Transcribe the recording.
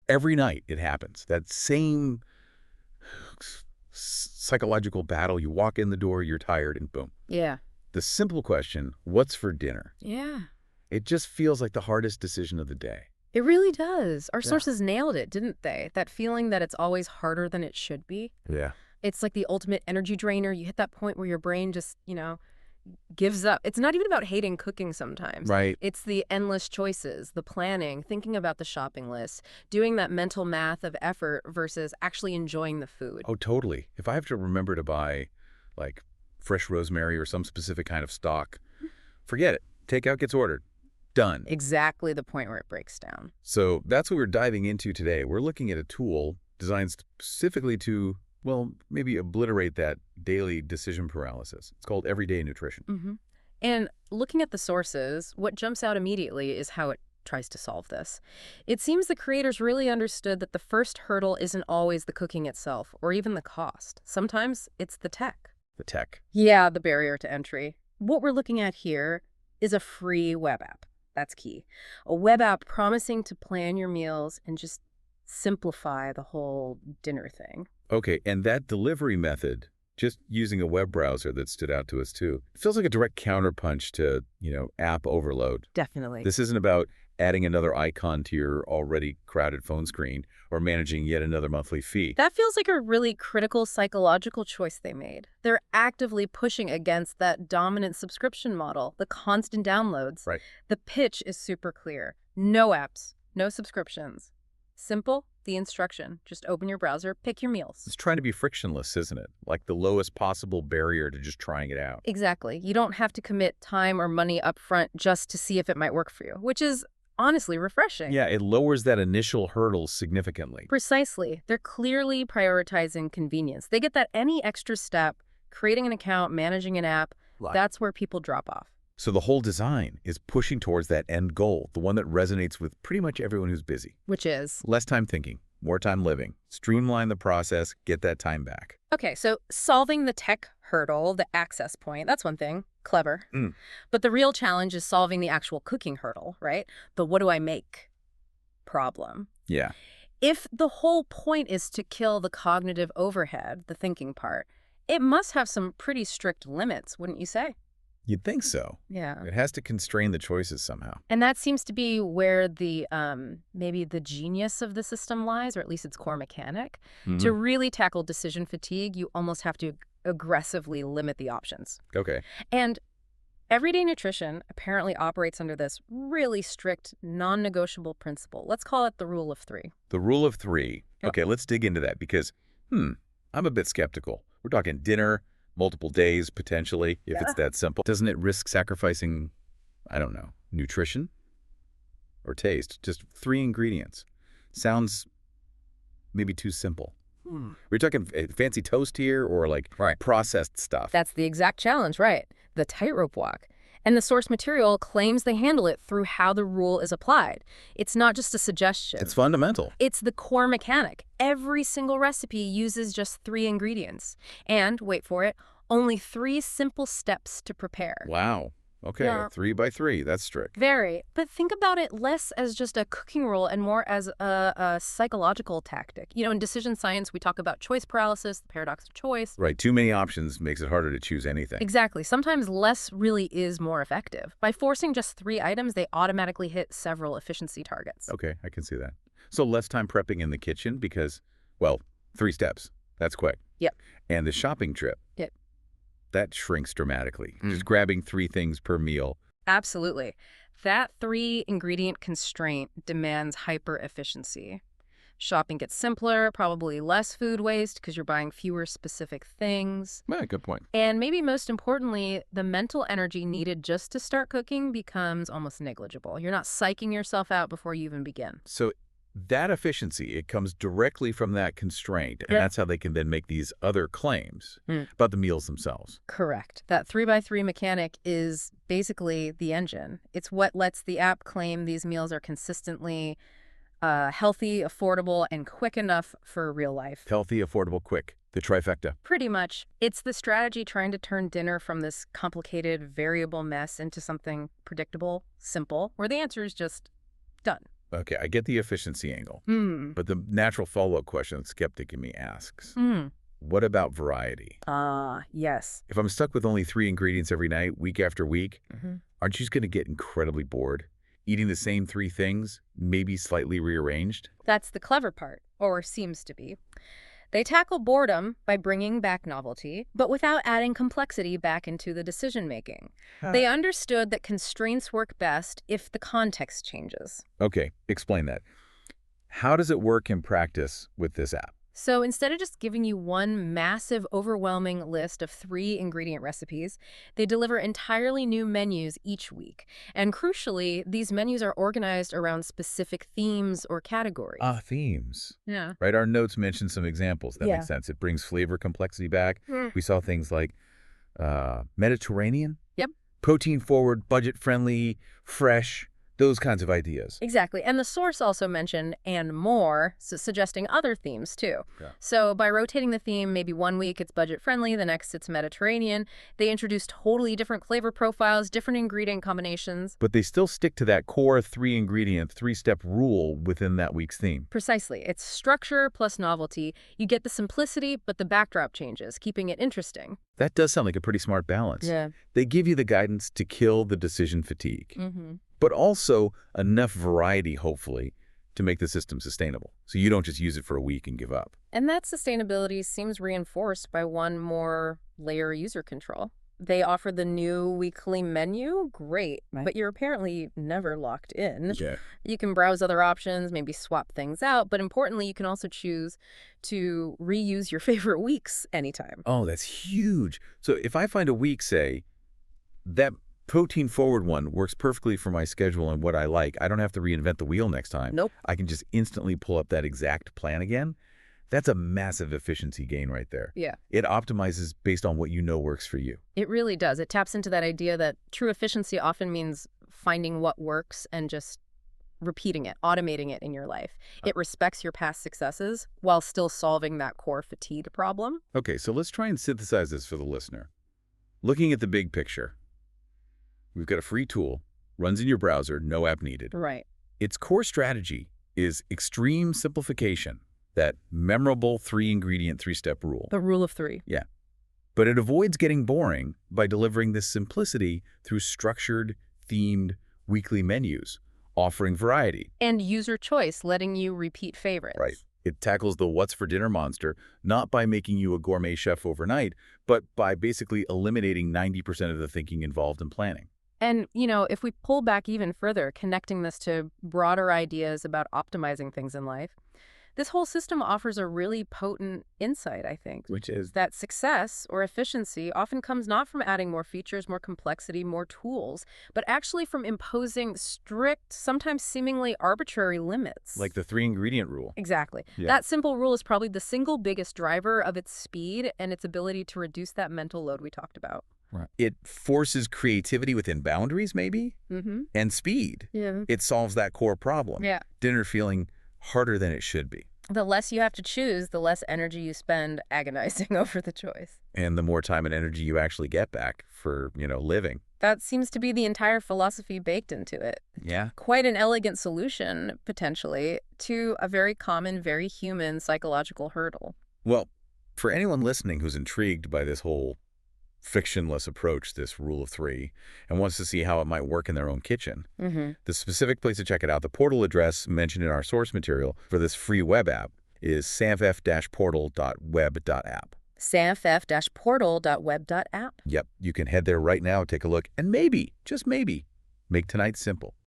Every night it happens. That same psychological battle. You walk in the door, you're tired, and boom. Yeah. The simple question, what's for dinner? Yeah. It just feels like the hardest decision of the day. It really does. Our Yeah. sources nailed it, didn't they? That feeling that it's always harder than it should be. Yeah. It's like the ultimate energy drainer. You hit that point where your brain just, gives up. It's not even about hating cooking sometimes. Right. It's the endless choices, the planning, thinking about the shopping list, doing that mental math of effort versus actually enjoying the food. Oh, totally. If I have to remember to buy, like, fresh rosemary or some specific kind of stock, forget it. Takeout gets ordered. Done. Exactly the point where it breaks down. So that's what we're diving into today. We're looking at a tool designed specifically to, well, maybe obliterate that daily decision paralysis. It's called Everyday Nutrition. And looking at the sources, what jumps out immediately is how it tries to solve this. It seems the creators really understood that the first hurdle isn't always the cooking itself or even the cost. Sometimes it's the tech. The tech. Yeah, the barrier to entry. What we're looking at here is a free web app. That's key. A web app promising to plan your meals and just simplify the whole dinner thing. Okay, and that delivery method, just using a web browser that stood out to us too, it feels like a direct counterpunch to, app overload. Definitely. This isn't about adding another icon to your already crowded phone screen or managing yet another monthly fee. That feels like a really critical psychological choice they made. They're actively pushing against that dominant subscription model, the constant downloads. Right. The pitch is super clear. No apps, no subscriptions. Simple, the instruction. Just open your browser, pick your meals. It's trying to be frictionless, isn't it? Like the lowest possible barrier to just trying it out. Exactly. You don't have to commit time or money up front just to see if it might work for you, which is honestly refreshing. Yeah, it lowers that initial hurdle significantly. Precisely. They're clearly prioritizing convenience. They get that any extra step, creating an account, managing an app, that's where people drop off. So the whole design is pushing towards that end goal, the one that resonates with pretty much everyone who's busy. Which is? Less time thinking, more time living. Streamline the process, get that time back. Okay, so solving the tech hurdle, the access point, that's one thing. Clever. But the real challenge is solving the actual cooking hurdle, right? The what do I make problem. Yeah. If the whole point is to kill the cognitive overhead, the thinking part, it must have some pretty strict limits, wouldn't you say? You'd think so. Yeah. It has to constrain the choices somehow. And that seems to be where the maybe the genius of the system lies, or at least its core mechanic. To really tackle decision fatigue, you almost have to aggressively limit the options. Okay. And Everyday Nutrition apparently operates under this really strict, non-negotiable principle. Let's call it the rule of 3. The rule of 3. Yep. Okay, let's dig into that because, I'm a bit skeptical. We're talking dinner, multiple days, potentially, if it's that simple. Doesn't it risk sacrificing, I don't know, nutrition or taste? Just 3 ingredients. Sounds maybe too simple. We're talking fancy toast here or like processed stuff. That's the exact challenge, right? The tightrope walk. And the source material claims they handle it through how the rule is applied. It's not just a suggestion. It's fundamental. It's the core mechanic. Every single recipe uses just 3 ingredients. And, wait for it, only 3 simple steps to prepare. Wow. Okay, Yeah. 3 by 3. That's strict. Very. But think about it less as just a cooking rule and more as a psychological tactic. In decision science, we talk about choice paralysis, the paradox of choice. Right. Too many options makes it harder to choose anything. Exactly. Sometimes less really is more effective. By forcing just 3 items, they automatically hit several efficiency targets. Okay, I can see that. So less time prepping in the kitchen because, 3 steps. That's quick. Yep. And the shopping trip. Yep. That shrinks dramatically. Just grabbing 3 things per meal. Absolutely. That 3-ingredient constraint demands hyper-efficiency. Shopping gets simpler, probably less food waste because you're buying fewer specific things. Yeah, good point. And maybe most importantly, the mental energy needed just to start cooking becomes almost negligible. You're not psyching yourself out before you even begin. So that efficiency, it comes directly from that constraint. And Yep. that's how they can then make these other claims about the meals themselves. Correct. That 3x3 mechanic is basically the engine. It's what lets the app claim these meals are consistently healthy, affordable, and quick enough for real life. Healthy, affordable, quick. The trifecta. Pretty much. It's the strategy trying to turn dinner from this complicated, variable mess into something predictable, simple, where the answer is just done. Okay, I get the efficiency angle, Hmm. but the natural follow-up question the skeptic in me asks, Hmm. what about variety? Ah, yes. If I'm stuck with only 3 ingredients every night, week after week, Hmm. aren't you just going to get incredibly bored? Eating the same 3 things, maybe slightly rearranged? That's the clever part, or seems to be. They tackle boredom by bringing back novelty, but without adding complexity back into the decision making. Huh. They understood that constraints work best if the context changes. Okay, explain that. How does it work in practice with this app? So instead of just giving you one massive, overwhelming list of 3 ingredient recipes, they deliver entirely new menus each week. And crucially, these menus are organized around specific themes or categories. Themes. Yeah. Right, our notes mention some examples. That Yeah. makes sense. It brings flavor complexity back. Mm. We saw things like Mediterranean, Yep. protein forward, budget friendly, fresh, those kinds of ideas. Exactly. And the source also mentioned "and more," suggesting other themes too. Yeah. So by rotating the theme, maybe one week it's budget friendly, the next it's Mediterranean, they introduce totally different flavor profiles, different ingredient combinations. But they still stick to that core 3-ingredient, 3-step rule within that week's theme. Precisely. It's structure plus novelty. You get the simplicity, but the backdrop changes, keeping it interesting. That does sound like a pretty smart balance. Yeah. They give you the guidance to kill the decision fatigue, Mm-hmm. but also enough variety, hopefully, to make the system sustainable. So you don't just use it for a week and give up. And that sustainability seems reinforced by one more layer user control. They offer the new weekly menu, great, Right. but you're apparently never locked in. Yeah. You can browse other options, maybe swap things out, but importantly, you can also choose to reuse your favorite weeks anytime. Oh, that's huge. So if I find a week, say, that protein forward one works perfectly for my schedule and what I like, I don't have to reinvent the wheel next time. Nope. I can just instantly pull up that exact plan again. That's a massive efficiency gain right there. Yeah. It optimizes based on what you know works for you. It really does. It taps into that idea that true efficiency often means finding what works and just repeating it, automating it in your life. It respects your past successes while still solving that core fatigue problem. Okay, so let's try and synthesize this for the listener. Looking at the big picture, we've got a free tool, runs in your browser, no app needed. Right. Its core strategy is extreme simplification, that memorable 3-ingredient, 3-step rule. The rule of 3. Yeah. But it avoids getting boring by delivering this simplicity through structured, themed, weekly menus, offering variety. And user choice, letting you repeat favorites. Right. It tackles the what's for dinner monster, not by making you a gourmet chef overnight, but by basically eliminating 90% of the thinking involved in planning. And, if we pull back even further, connecting this to broader ideas about optimizing things in life, this whole system offers a really potent insight, I think. Which is That success or efficiency often comes not from adding more features, more complexity, more tools, but actually from imposing strict, sometimes seemingly arbitrary limits. like the 3-ingredient rule. Exactly. Yeah. That simple rule is probably the single biggest driver of its speed and its ability to reduce that mental load we talked about. Right. It forces creativity within boundaries, maybe, Mm-hmm. and speed. Yeah. It solves that core problem. Yeah. Dinner feeling harder than it should be. The less you have to choose, the less energy you spend agonizing over the choice. And the more time and energy you actually get back for, living. That seems to be the entire philosophy baked into it. Yeah. Quite an elegant solution, potentially, to a very common, very human psychological hurdle. Well, for anyone listening who's intrigued by this whole frictionless approach, this rule of 3, and wants to see how it might work in their own kitchen, Mm-hmm. the specific place to check it out, the portal address mentioned in our source material for this free web app is sanff-portal.web.app. sanff-portal.web.app. Yep, you can head there right now, take a look, and maybe, just maybe, make tonight simple.